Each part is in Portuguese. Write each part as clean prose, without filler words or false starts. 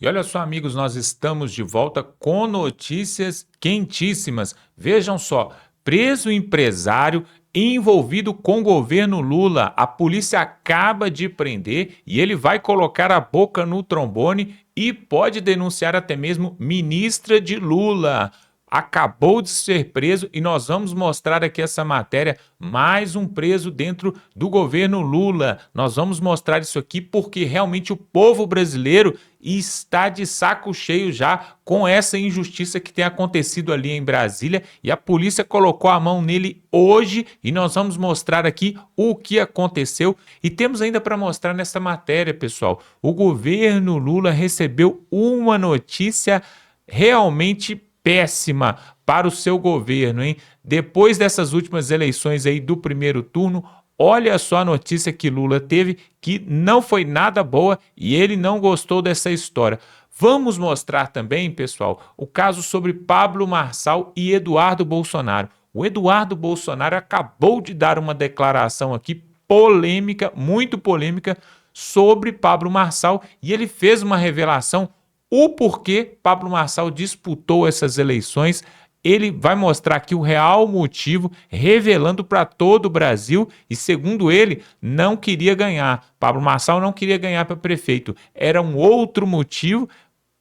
E olha só, amigos, nós estamos de volta com notícias quentíssimas. Vejam só, preso empresário envolvido com o governo Lula. A polícia acaba de prender e ele vai colocar a boca no trombone e pode denunciar até mesmo ministra de Lula. Acabou de ser preso e nós vamos mostrar aqui essa matéria, mais um preso dentro do governo Lula. Nós vamos mostrar isso aqui porque realmente o povo brasileiro está de saco cheio já com essa injustiça que tem acontecido ali em Brasília e a polícia colocou a mão nele hoje e nós vamos mostrar aqui o que aconteceu e temos ainda para mostrar nessa matéria, pessoal. O governo Lula recebeu uma notícia realmente péssima para o seu governo, hein? Depois dessas últimas eleições aí do primeiro turno, olha só a notícia que Lula teve, que não foi nada boa e ele não gostou dessa história. Vamos mostrar também, pessoal, o caso sobre Pablo Marçal e Eduardo Bolsonaro. O Eduardo Bolsonaro acabou de dar uma declaração aqui polêmica, muito polêmica, sobre Pablo Marçal e ele fez uma revelação o porquê Pablo Marçal disputou essas eleições. Ele vai mostrar aqui o real motivo, revelando para todo o Brasil e, segundo ele, não queria ganhar. Pablo Marçal não queria ganhar para prefeito. Era um outro motivo.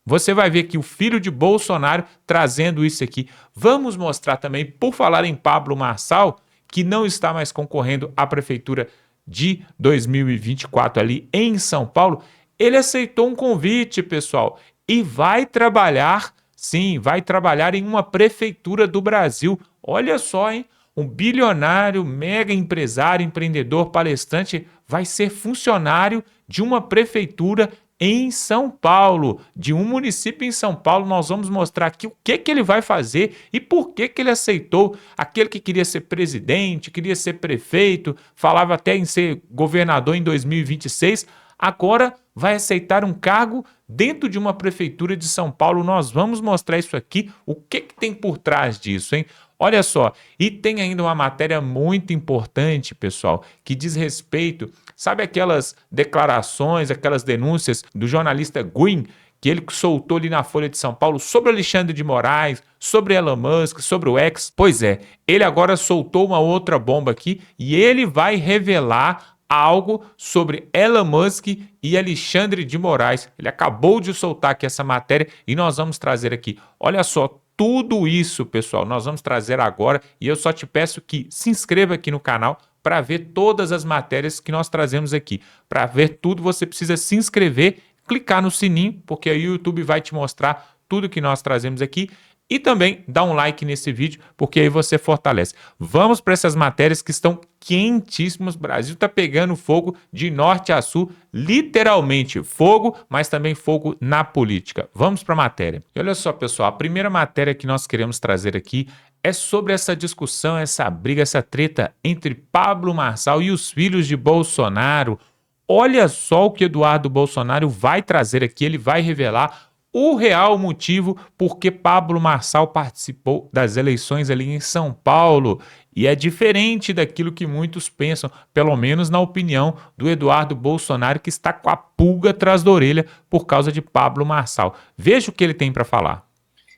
Você vai ver aqui o filho de Bolsonaro trazendo isso aqui. Vamos mostrar também, por falar em Pablo Marçal, que não está mais concorrendo à prefeitura de 2024 ali em São Paulo. Ele aceitou um convite, pessoal, e vai trabalhar, sim, vai trabalhar em uma prefeitura do Brasil. Olha só, hein? Um bilionário, mega empresário, empreendedor, palestrante, vai ser funcionário de uma prefeitura em São Paulo, de um município em São Paulo. Nós vamos mostrar aqui o que ele vai fazer e por que ele aceitou. Aquele que queria ser presidente, queria ser prefeito, falava até em ser governador em 2026, agora vai aceitar um cargo dentro de uma prefeitura de São Paulo. Nós vamos mostrar isso aqui, o que tem por trás disso, hein? Olha só, e tem ainda uma matéria muito importante, pessoal, que diz respeito, sabe aquelas declarações, aquelas denúncias do jornalista Guin, que ele soltou ali na Folha de São Paulo sobre Alexandre de Moraes, sobre Elon Musk, sobre o X? Pois é, ele agora soltou uma outra bomba aqui e ele vai revelar algo sobre Elon Musk e Alexandre de Moraes. Ele acabou de soltar aqui essa matéria e nós vamos trazer aqui. Olha só, tudo isso, pessoal, nós vamos trazer agora e eu só te peço que se inscreva aqui no canal para ver todas as matérias que nós trazemos aqui. Para ver tudo, você precisa se inscrever, clicar no sininho, porque aí o YouTube vai te mostrar tudo que nós trazemos aqui. E também dá um like nesse vídeo, porque aí você fortalece. Vamos para essas matérias que estão quentíssimas. O Brasil está pegando fogo de norte a sul, literalmente fogo, mas também fogo na política. Vamos para a matéria. E olha só, pessoal, a primeira matéria que nós queremos trazer aqui é sobre essa discussão, essa briga, essa treta entre Pablo Marçal e os filhos de Bolsonaro. Olha só o que Eduardo Bolsonaro vai trazer aqui, ele vai revelar o real motivo por que Pablo Marçal participou das eleições ali em São Paulo. E é diferente daquilo que muitos pensam, pelo menos na opinião do Eduardo Bolsonaro, que está com a pulga atrás da orelha por causa de Pablo Marçal. Veja o que ele tem para falar.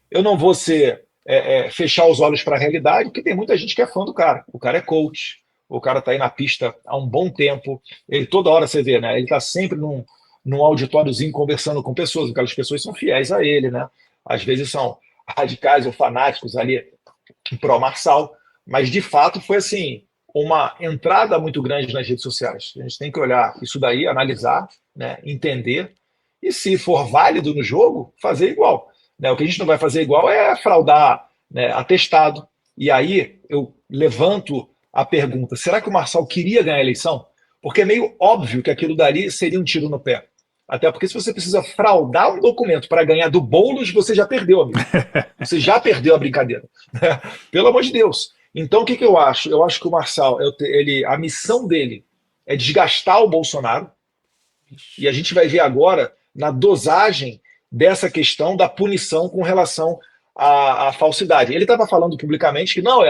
Eu não vou fechar os olhos para a realidade, porque tem muita gente que é fã do cara. O cara é coach, o cara está aí na pista há um bom tempo. Ele toda hora você vê, né? Ele está sempre num auditóriozinho conversando com pessoas, aquelas pessoas são fiéis a ele, né? Às vezes são radicais ou fanáticos ali pró-Marçal, mas de fato foi assim uma entrada muito grande nas redes sociais. A gente tem que olhar isso daí, analisar, né? Entender e se for válido no jogo, fazer igual. Né? O que a gente não vai fazer igual é fraudar, né, atestado. E aí eu levanto a pergunta: será que o Marçal queria ganhar a eleição? Porque é meio óbvio que aquilo dali seria um tiro no pé. Até porque se você precisa fraudar um documento para ganhar do Boulos, você já perdeu, amigo. Você já perdeu a brincadeira. Pelo amor de Deus. Então, o que eu acho? Eu acho que o Marçal, a missão dele é desgastar o Bolsonaro. E a gente vai ver agora na dosagem dessa questão da punição com relação à falsidade. Ele estava falando publicamente que não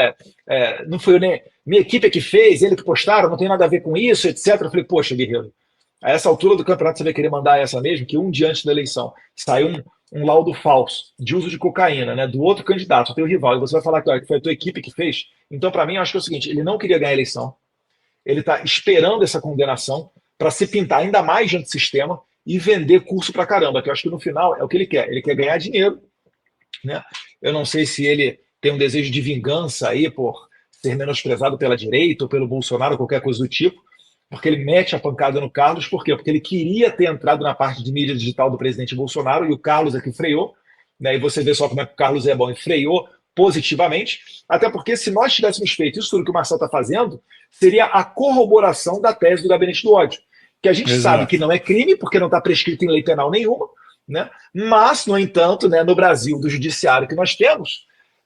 foi nem minha equipe que fez, ele que postaram, não tem nada a ver com isso, etc. Eu falei, poxa, guerreiro, A essa altura do campeonato você vai querer mandar essa mesmo, que um dia antes da eleição saiu um laudo falso de uso de cocaína, né, do outro candidato, o teu rival, e você vai falar que foi a tua equipe que fez. Então, para mim, eu acho que é o seguinte, ele não queria ganhar a eleição, ele está esperando essa condenação para se pintar ainda mais de antissistema e vender curso para caramba, que eu acho que no final é o que ele quer ganhar dinheiro, né? Eu não sei se ele tem um desejo de vingança aí por ser menosprezado pela direita ou pelo Bolsonaro, qualquer coisa do tipo, porque ele mete a pancada no Carlos, por quê? Porque ele queria ter entrado na parte de mídia digital do presidente Bolsonaro e o Carlos aqui freou, né? E você vê só como é que o Carlos é bom e freou positivamente, até porque se nós tivéssemos feito isso tudo que o Marcelo está fazendo, seria a corroboração da tese do gabinete do ódio, que a gente sabe que Exato. não é crime, porque não está prescrito em lei penal nenhuma, né? Mas, no entanto, né, no Brasil, do judiciário que nós temos,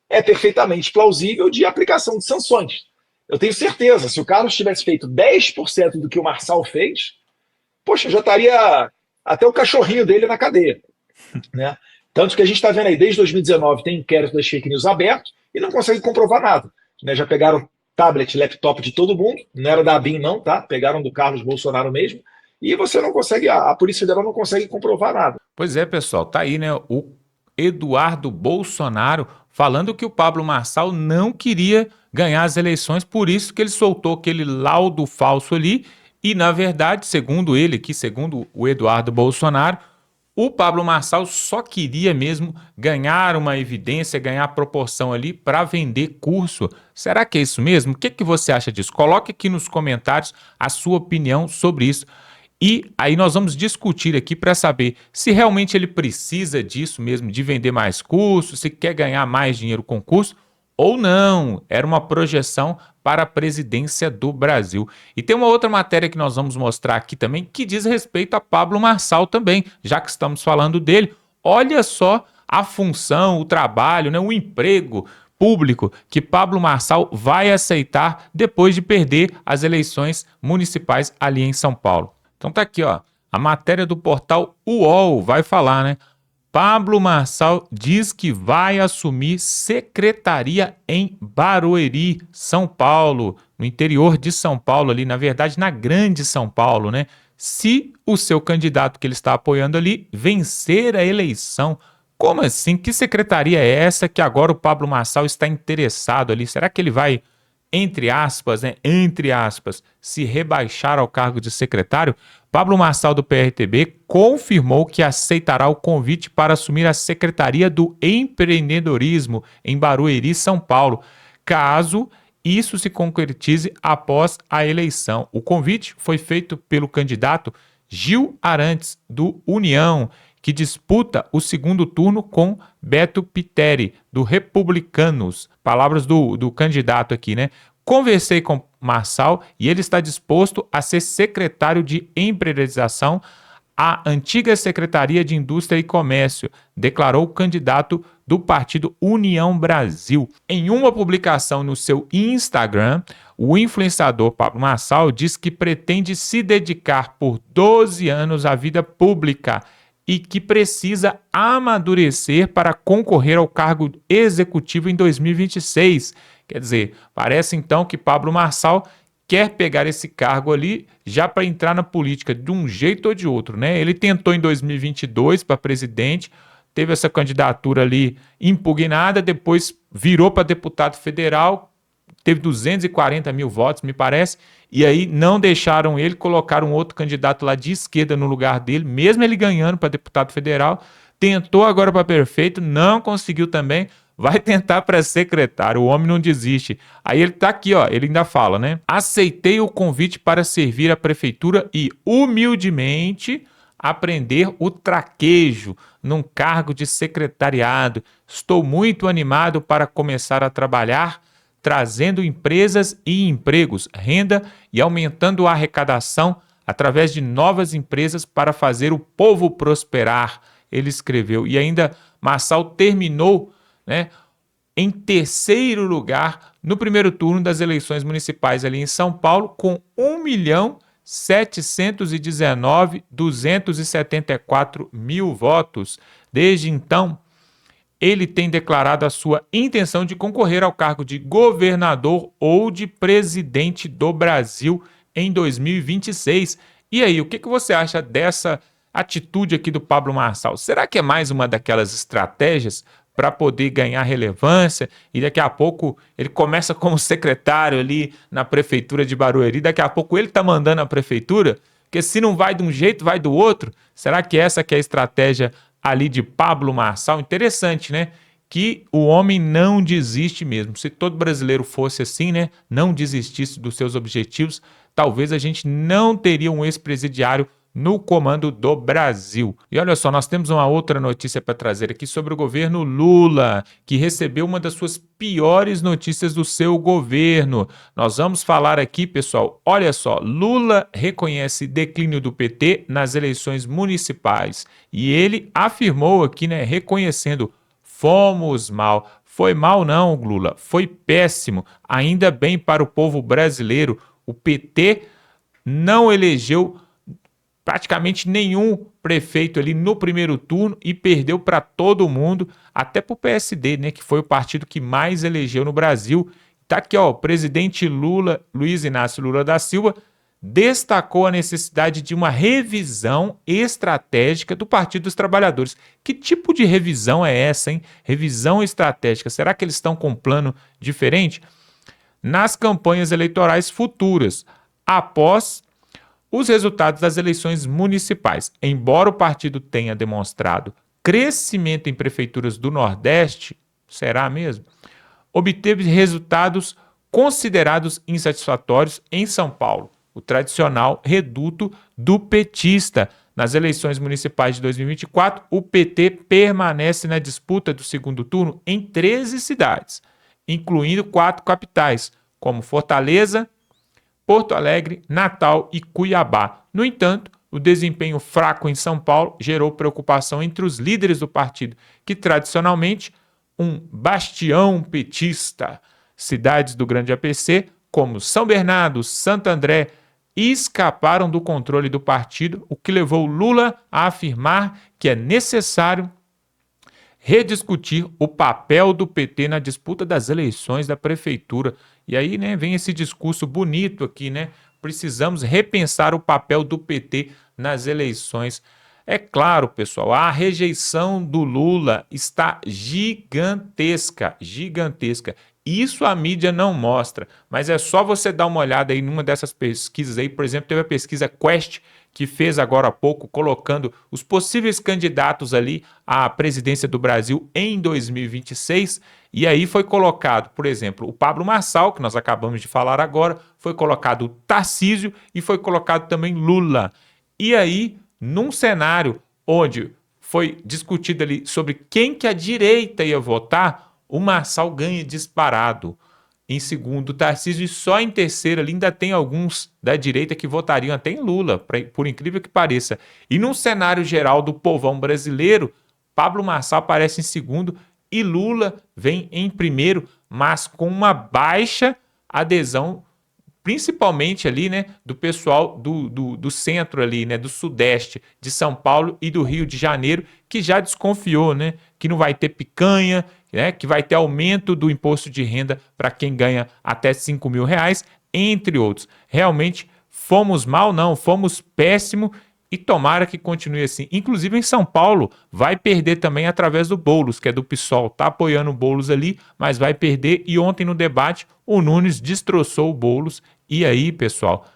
é perfeitamente plausível de aplicação de sanções. Eu tenho certeza, se o Carlos tivesse feito 10% do que o Marçal fez, poxa, já estaria até o cachorrinho dele na cadeia, né? Tanto que a gente está vendo aí, desde 2019, tem inquérito das fake news aberto e não consegue comprovar nada, né? Já pegaram tablet, laptop de todo mundo, não era da ABIN não, tá? Pegaram do Carlos Bolsonaro mesmo, e você não consegue, a Polícia Federal não consegue comprovar nada. Pois é, pessoal, tá aí, né? O Eduardo Bolsonaro falando que o Pablo Marçal não queria ganhar as eleições, por isso que ele soltou aquele laudo falso ali. E, na verdade, segundo ele aqui, segundo o Eduardo Bolsonaro, o Pablo Marçal só queria mesmo ganhar uma evidência, ganhar proporção ali para vender curso. Será que é isso mesmo? O que, que você acha disso? Coloque aqui nos comentários a sua opinião sobre isso. E aí nós vamos discutir aqui para saber se realmente ele precisa disso mesmo, de vender mais cursos, se quer ganhar mais dinheiro com curso, ou não. Era uma projeção para a presidência do Brasil. E tem uma outra matéria que nós vamos mostrar aqui também, que diz respeito a Pablo Marçal também, já que estamos falando dele. Olha só a função, o trabalho, né, o emprego público que Pablo Marçal vai aceitar depois de perder as eleições municipais ali em São Paulo. Então tá aqui, ó, a matéria do portal UOL vai falar, né? Pablo Marçal diz que vai assumir secretaria em Barueri, São Paulo, no interior de São Paulo ali, na verdade, na grande São Paulo, né? Se o seu candidato que ele está apoiando ali vencer a eleição. Como assim? Que secretaria é essa que agora o Pablo Marçal está interessado ali? Será que ele vai, entre aspas, né, entre aspas, se rebaixar ao cargo de secretário? Pablo Marçal, do PRTB, confirmou que aceitará o convite para assumir a Secretaria do Empreendedorismo em Barueri, São Paulo, caso isso se concretize após a eleição. O convite foi feito pelo candidato Gil Arantes, do União, que disputa o segundo turno com Beto Pitteri, do Republicanos. Palavras do candidato aqui, né? Conversei com Marçal e ele está disposto a ser secretário de empresarização à antiga Secretaria de Indústria e Comércio, declarou o candidato do partido União Brasil. Em uma publicação no seu Instagram, o influenciador Pablo Marçal diz que pretende se dedicar por 12 anos à vida pública e que precisa amadurecer para concorrer ao cargo executivo em 2026. Quer dizer, parece então que Pablo Marçal quer pegar esse cargo ali já para entrar na política de um jeito ou de outro, né? Ele tentou em 2022 para presidente, teve essa candidatura ali impugnada, depois virou para deputado federal, teve 240 mil votos, me parece, e aí não deixaram ele, colocaram outro candidato lá de esquerda no lugar dele, mesmo ele ganhando para deputado federal, tentou agora para prefeito, não conseguiu também, vai tentar para secretário, o homem não desiste. Aí ele tá aqui, ó, ele ainda fala, né? Aceitei o convite para servir a prefeitura e, humildemente, aprender o traquejo num cargo de secretariado. Estou muito animado para começar a trabalhar, trazendo empresas e empregos, renda e aumentando a arrecadação através de novas empresas para fazer o povo prosperar, ele escreveu. E ainda Marçal terminou, né, em terceiro lugar no primeiro turno das eleições municipais ali em São Paulo, com 1.719.274 votos. Desde então, ele tem declarado a sua intenção de concorrer ao cargo de governador ou de presidente do Brasil em 2026 E aí, o que você acha dessa atitude aqui do Pablo Marçal? Será que é mais uma daquelas estratégias para poder ganhar relevância e daqui a pouco ele começa como secretário ali na prefeitura de Barueri, daqui a pouco ele está mandando a prefeitura? Porque se não vai de um jeito, vai do outro. Será que essa que é a estratégia ali de Pablo Marçal? Interessante, né? Que o homem não desiste mesmo. Se todo brasileiro fosse assim, né? Não desistisse dos seus objetivos, talvez a gente não teria um ex-presidiário no comando do Brasil. E olha só, nós temos uma outra notícia para trazer aqui sobre o governo Lula, que recebeu uma das suas piores notícias do seu governo. Nós vamos falar aqui, pessoal, olha só, Lula reconhece declínio do PT nas eleições municipais. E ele afirmou aqui, né, reconhecendo, fomos mal. Foi mal não, Lula, foi péssimo. Ainda bem para o povo brasileiro, o PT não elegeu praticamente nenhum prefeito ali no primeiro turno e perdeu para todo mundo, até para o PSD, né, que foi o partido que mais elegeu no Brasil. Tá aqui, ó, o presidente Lula, Luiz Inácio Lula da Silva, destacou a necessidade de uma revisão estratégica do Partido dos Trabalhadores. Que tipo de revisão é essa, hein? Revisão estratégica. Será que eles estão com um plano diferente? Nas campanhas eleitorais futuras, após os resultados das eleições municipais. Embora o partido tenha demonstrado crescimento em prefeituras do Nordeste, será mesmo? Obteve resultados considerados insatisfatórios em São Paulo, o tradicional reduto do petista. Nas eleições municipais de 2024, o PT permanece na disputa do segundo turno em 13 cidades, incluindo 4 capitais, como Fortaleza, Porto Alegre, Natal e Cuiabá. No entanto, o desempenho fraco em São Paulo gerou preocupação entre os líderes do partido, que tradicionalmente um bastião petista. Cidades do Grande APC, como São Bernardo, Santo André, escaparam do controle do partido, o que levou Lula a afirmar que é necessário rediscutir o papel do PT na disputa das eleições da prefeitura. E aí, né, vem esse discurso bonito aqui, né? Precisamos repensar o papel do PT nas eleições. É claro, pessoal, a rejeição do Lula está gigantesca, gigantesca. Isso a mídia não mostra, mas é só você dar uma olhada aí numa dessas pesquisas aí. Por exemplo, teve a pesquisa Quest, que fez agora há pouco, colocando os possíveis candidatos ali à presidência do Brasil em 2026, e aí foi colocado, por exemplo, o Pablo Marçal, que nós acabamos de falar agora, foi colocado o Tarcísio e foi colocado também Lula. E aí, num cenário onde foi discutido ali sobre quem que a direita ia votar, o Marçal ganha disparado. Em segundo, Tarcísio, e só em terceiro ali ainda tem alguns da direita que votariam até em Lula, por incrível que pareça. E num cenário geral do povão brasileiro, Pablo Marçal aparece em segundo e Lula vem em primeiro, mas com uma baixa adesão, principalmente ali, né, do pessoal do centro ali, né, do sudeste de São Paulo e do Rio de Janeiro, que já desconfiou, né, que não vai ter picanha, né, que vai ter aumento do imposto de renda para quem ganha até R$ 5.000, entre outros. Realmente, fomos mal? Não, fomos péssimo e tomara que continue assim. Inclusive em São Paulo, vai perder também através do Boulos, que é do PSOL, está apoiando o Boulos ali, mas vai perder. E ontem no debate, o Nunes destroçou o Boulos. E aí, pessoal,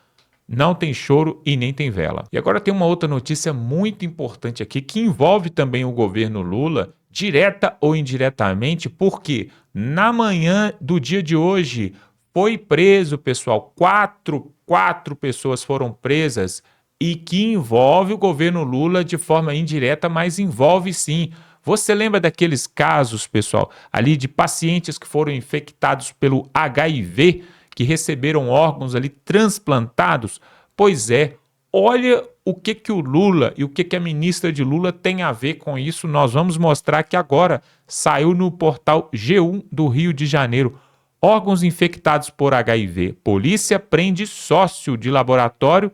não tem choro e nem tem vela. E agora tem uma outra notícia muito importante aqui, que envolve também o governo Lula, direta ou indiretamente, porque na manhã do dia de hoje foi preso, pessoal, quatro pessoas foram presas e que envolve o governo Lula de forma indireta, mas envolve sim. Você lembra daqueles casos, pessoal, ali de pacientes que foram infectados pelo HIV, que receberam órgãos ali transplantados? Pois é, olha o que o Lula e o que a ministra de Lula tem a ver com isso. Nós vamos mostrar que agora saiu no portal G1 do Rio de Janeiro. Órgãos infectados por HIV. Polícia prende sócio de laboratório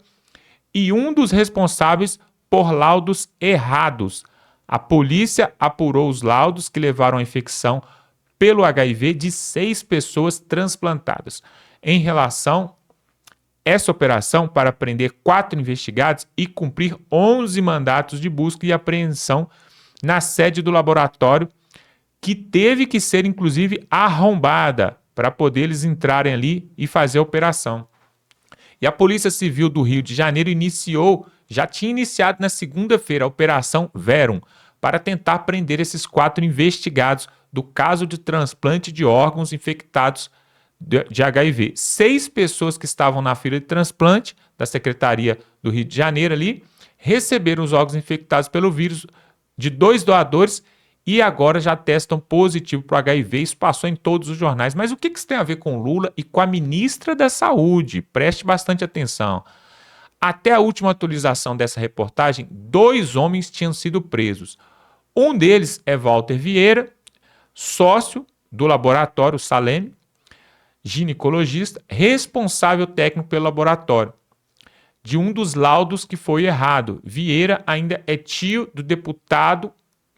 e um dos responsáveis por laudos errados. A polícia apurou os laudos que levaram à infecção pelo HIV de 6 pessoas transplantadas. Em relação essa operação para prender 4 investigados e cumprir 11 mandatos de busca e apreensão na sede do laboratório, que teve que ser, inclusive, arrombada para poder eles entrarem ali e fazer a operação. E a Polícia Civil do Rio de Janeiro já tinha iniciado na segunda-feira a Operação Verum, para tentar prender esses 4 investigados do caso de transplante de órgãos infectados de HIV. 6 pessoas que estavam na fila de transplante da Secretaria do Rio de Janeiro ali, receberam os órgãos infectados pelo vírus de 2 doadores e agora já testam positivo para o HIV. Isso passou em todos os jornais. Mas o que isso tem a ver com Lula e com a ministra da Saúde? Preste bastante atenção. Até a última atualização dessa reportagem, 2 homens tinham sido presos. Um deles é Walter Vieira, sócio do laboratório Salem, ginecologista, responsável técnico pelo laboratório, de um dos laudos que foi errado. Vieira ainda é tio do deputado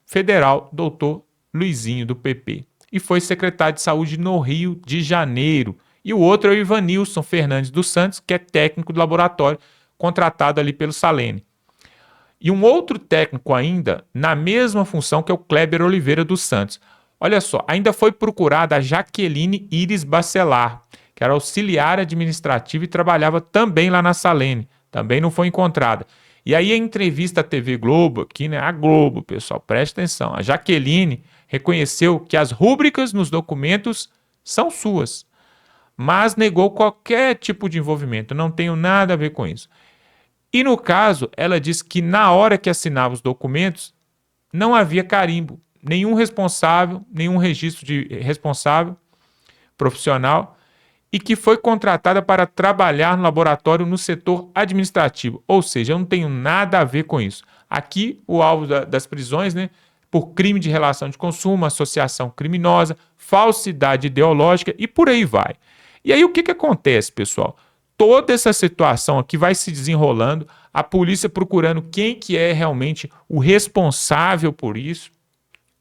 federal, doutor Luizinho, do PP, e foi secretário de saúde no Rio de Janeiro. E o outro é o Ivanilson Fernandes dos Santos, que é técnico do laboratório, contratado ali pelo Salem. E um outro técnico ainda, na mesma função, que é o Kleber Oliveira dos Santos. Olha só, ainda foi procurada a Jaqueline Iris Bacelar, que era auxiliar administrativa e trabalhava também lá na Salem. Também não foi encontrada. E aí a entrevista à TV Globo, aqui, né? A Globo, pessoal, preste atenção. A Jaqueline reconheceu que as rúbricas nos documentos são suas, mas negou qualquer tipo de envolvimento. Não tenho nada a ver com isso. E no caso, ela disse que na hora que assinava os documentos, não havia carimbo, nenhum responsável, nenhum registro de responsável profissional, e que foi contratada para trabalhar no laboratório no setor administrativo. Ou seja, eu não tenho nada a ver com isso. Aqui, o alvo das prisões, né, por crime de relação de consumo, associação criminosa, falsidade ideológica e por aí vai. E aí o que acontece, pessoal? Toda essa situação aqui vai se desenrolando, a polícia procurando quem que é realmente o responsável por isso,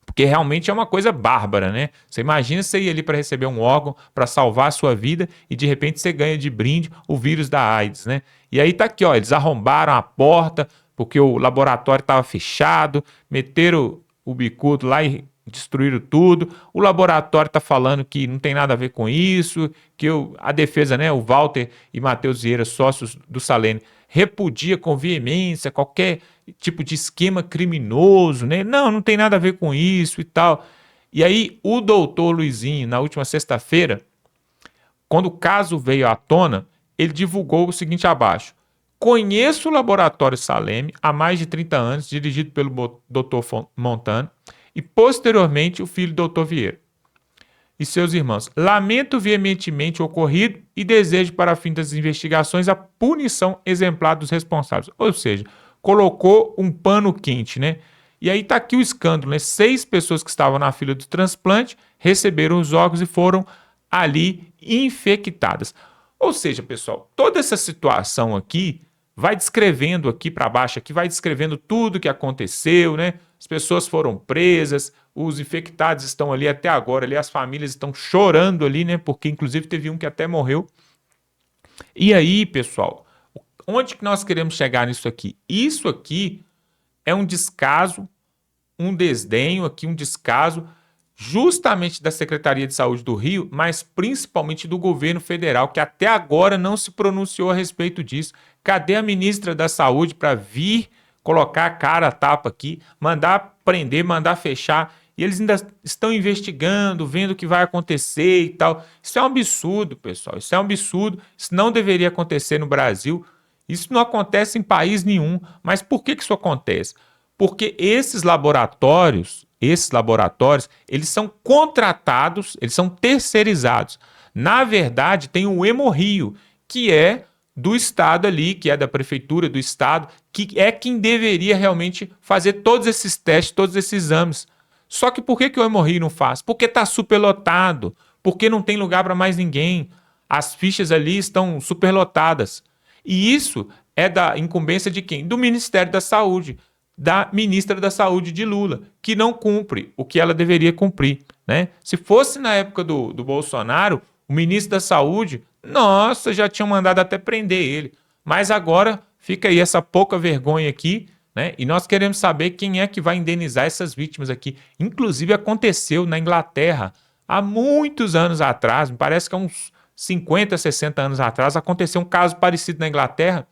porque realmente é uma coisa bárbara, né? Você imagina você ir ali para receber um órgão para salvar a sua vida e de repente você ganha de brinde o vírus da AIDS, né? E aí tá aqui, ó, eles arrombaram a porta porque o laboratório estava fechado, meteram o bicudo lá e destruíram tudo. O laboratório está falando que não tem nada a ver com isso, que a defesa, né, o Walter e Matheus Vieira, sócios do Salem, repudia com veemência qualquer tipo de esquema criminoso, né? Não tem nada a ver com isso e tal. E aí o doutor Luizinho, na última sexta-feira, quando o caso veio à tona, ele divulgou o seguinte abaixo: conheço o laboratório Salem há mais de 30 anos, dirigido pelo Dr. Montano, e posteriormente o filho do Dr. Vieira e seus irmãos. Lamento veementemente o ocorrido e desejo para fim das investigações a punição exemplar dos responsáveis. Ou seja, colocou um pano quente, né? E aí tá aqui o escândalo, né? 6 pessoas que estavam na fila do transplante receberam os órgãos e foram ali infectadas. Ou seja, pessoal, toda essa situação aqui vai descrevendo aqui para baixo, aqui vai descrevendo tudo que aconteceu, né? As pessoas foram presas, os infectados estão ali até agora, ali as famílias estão chorando ali, né? Porque inclusive teve um que até morreu. E aí, pessoal, onde que nós queremos chegar nisso aqui? Isso aqui é um descaso, um desdenho aqui, um descaso justamente da Secretaria de Saúde do Rio, mas principalmente do governo federal, que até agora não se pronunciou a respeito disso. Cadê a ministra da Saúde para vir colocar a cara a tapa aqui, mandar prender, mandar fechar? E eles ainda estão investigando, vendo o que vai acontecer e tal. Isso é um absurdo, pessoal. Isso é um absurdo. Isso não deveria acontecer no Brasil. Isso não acontece em país nenhum. Mas por que isso acontece? Porque esses laboratórios, eles são contratados, eles são terceirizados. Na verdade, tem o Hemorrio, que é do Estado ali, que é da Prefeitura do Estado, que é quem deveria realmente fazer todos esses testes, todos esses exames. Só que por que o Hemorrio não faz? Porque está superlotado, porque não tem lugar para mais ninguém. As fichas ali estão superlotadas. E isso é da incumbência de quem? Do Ministério da Saúde, da ministra da Saúde de Lula, que não cumpre o que ela deveria cumprir, né? Se fosse na época do Bolsonaro, O ministro da Saúde, nossa, já tinham mandado até prender ele. Mas agora fica aí essa pouca vergonha aqui, né? E nós queremos saber quem é que vai indenizar essas vítimas aqui. Inclusive aconteceu na Inglaterra há muitos anos atrás, me parece que há uns 50, 60 anos atrás, aconteceu um caso parecido na Inglaterra.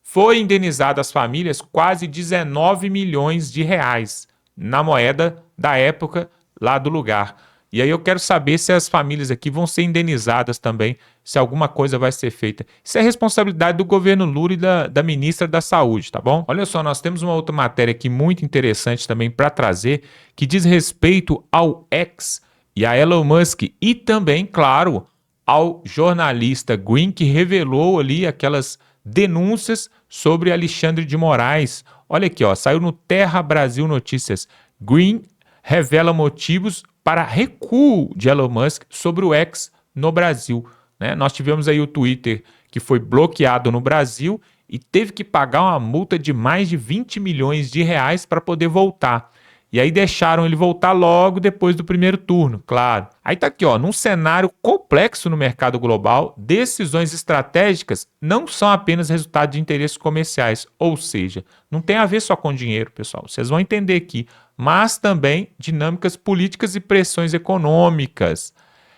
Foi indenizado às famílias quase 19 milhões de reais na moeda da época lá do lugar. E aí eu quero saber se as famílias aqui vão ser indenizadas também, se alguma coisa vai ser feita. Isso é responsabilidade do governo Lula e da ministra da Saúde, tá bom? Olha só, nós temos uma outra matéria aqui muito interessante também para trazer, que diz respeito ao X e a Elon Musk e também, claro, ao jornalista Green, que revelou ali aquelas denúncias sobre Alexandre de Moraes. Olha aqui, ó, saiu no Terra Brasil Notícias. Green revela motivos para recuo de Elon Musk sobre o X no Brasil, né? Nós tivemos aí o Twitter que foi bloqueado no Brasil e teve que pagar uma multa de mais de 20 milhões de reais para poder voltar. E aí deixaram ele voltar logo depois do primeiro turno, claro. Aí tá aqui, ó, num cenário complexo no mercado global, decisões estratégicas não são apenas resultado de interesses comerciais, ou seja, não tem a ver só com dinheiro, pessoal, vocês vão entender aqui, mas também dinâmicas políticas e pressões econômicas.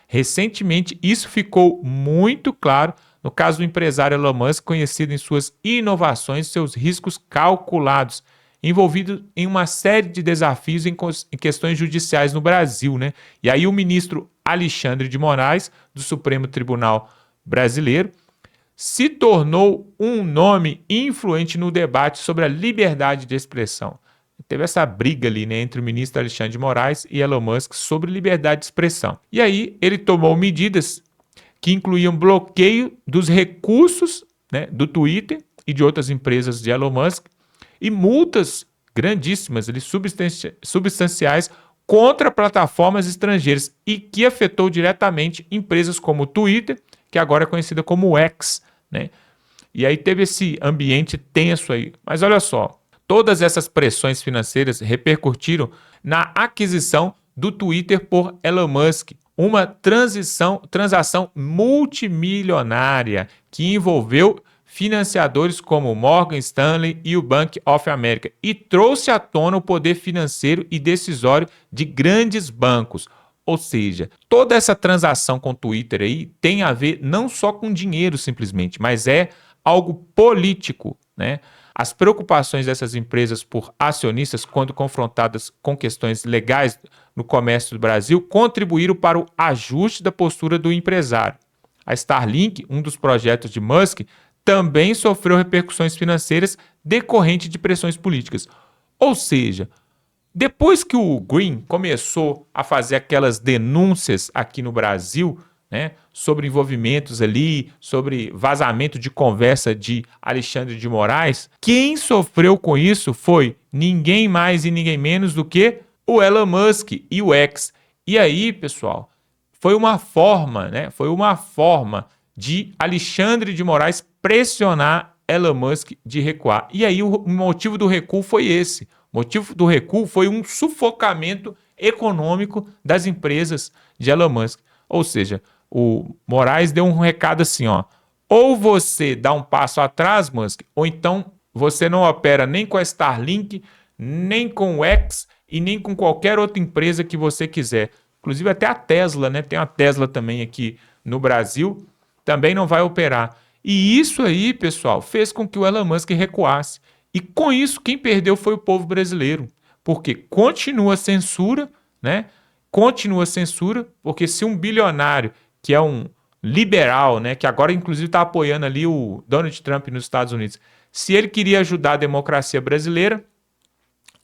Recentemente, isso ficou muito claro no caso do empresário Elon Musk, conhecido em suas inovações e seus riscos calculados, envolvido em uma série de desafios em questões judiciais no Brasil, né? E aí o ministro Alexandre de Moraes, do Supremo Tribunal Brasileiro, se tornou um nome influente no debate sobre a liberdade de expressão. Teve essa briga ali, né, entre o ministro Alexandre de Moraes e Elon Musk sobre liberdade de expressão. E aí ele tomou medidas que incluíam bloqueio dos recursos, né, do Twitter e de outras empresas de Elon Musk, e multas grandíssimas, substanciais, contra plataformas estrangeiras e que afetou diretamente empresas como o Twitter, que agora é conhecida como X, né? E aí teve esse ambiente tenso aí. Mas olha só, todas essas pressões financeiras repercutiram na aquisição do Twitter por Elon Musk, uma transação multimilionária que envolveu financiadores como Morgan Stanley e o Bank of America e trouxe à tona o poder financeiro e decisório de grandes bancos. Ou seja, toda essa transação com o Twitter aí tem a ver não só com dinheiro simplesmente, mas é algo político, né? As preocupações dessas empresas por acionistas, quando confrontadas com questões legais no comércio do Brasil, contribuíram para o ajuste da postura do empresário. A Starlink, um dos projetos de Musk, também sofreu repercussões financeiras decorrentes de pressões políticas. Ou seja, depois que o Green começou a fazer aquelas denúncias aqui no Brasil, né, sobre envolvimentos ali, sobre vazamento de conversa de Alexandre de Moraes, quem sofreu com isso foi ninguém mais e ninguém menos do que o Elon Musk e o X. E aí, pessoal, foi uma forma, né, de Alexandre de Moraes pressionar Elon Musk de recuar. E aí o motivo do recuo foi esse. O motivo do recuo foi um sufocamento econômico das empresas de Elon Musk. Ou seja, o Moraes deu um recado assim, ó, ou você dá um passo atrás, Musk, ou então você não opera nem com a Starlink, nem com o X e nem com qualquer outra empresa que você quiser. Inclusive até a Tesla, né? Tem a Tesla também aqui no Brasil, também não vai operar. E isso aí, pessoal, fez com que o Elon Musk recuasse. E com isso, quem perdeu foi o povo brasileiro. Porque continua a censura, né? Continua a censura, porque se um bilionário, que é um liberal, né? Que agora inclusive está apoiando ali o Donald Trump nos Estados Unidos, se ele queria ajudar a democracia brasileira,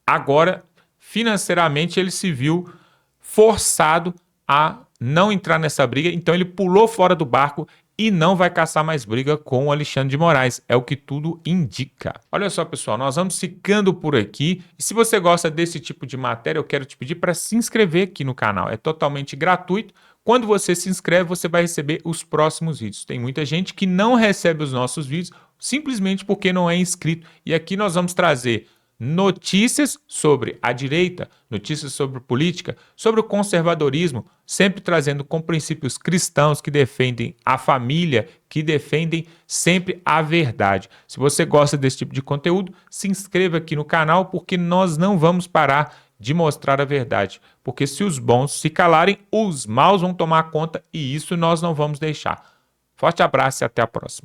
agora, financeiramente, ele se viu forçado a não entrar nessa briga, então ele pulou fora do barco e não vai caçar mais briga com o Alexandre de Moraes, é o que tudo indica. Olha só, pessoal, nós vamos ficando por aqui, e se você gosta desse tipo de matéria, eu quero te pedir para se inscrever aqui no canal, é totalmente gratuito. Quando você se inscreve, você vai receber os próximos vídeos. Tem muita gente que não recebe os nossos vídeos simplesmente porque não é inscrito, e aqui nós vamos trazer notícias sobre a direita, notícias sobre política, sobre o conservadorismo, sempre trazendo com princípios cristãos que defendem a família, que defendem sempre a verdade. Se você gosta desse tipo de conteúdo, se inscreva aqui no canal, porque nós não vamos parar de mostrar a verdade. Porque se os bons se calarem, os maus vão tomar conta, e isso nós não vamos deixar. Forte abraço e até a próxima.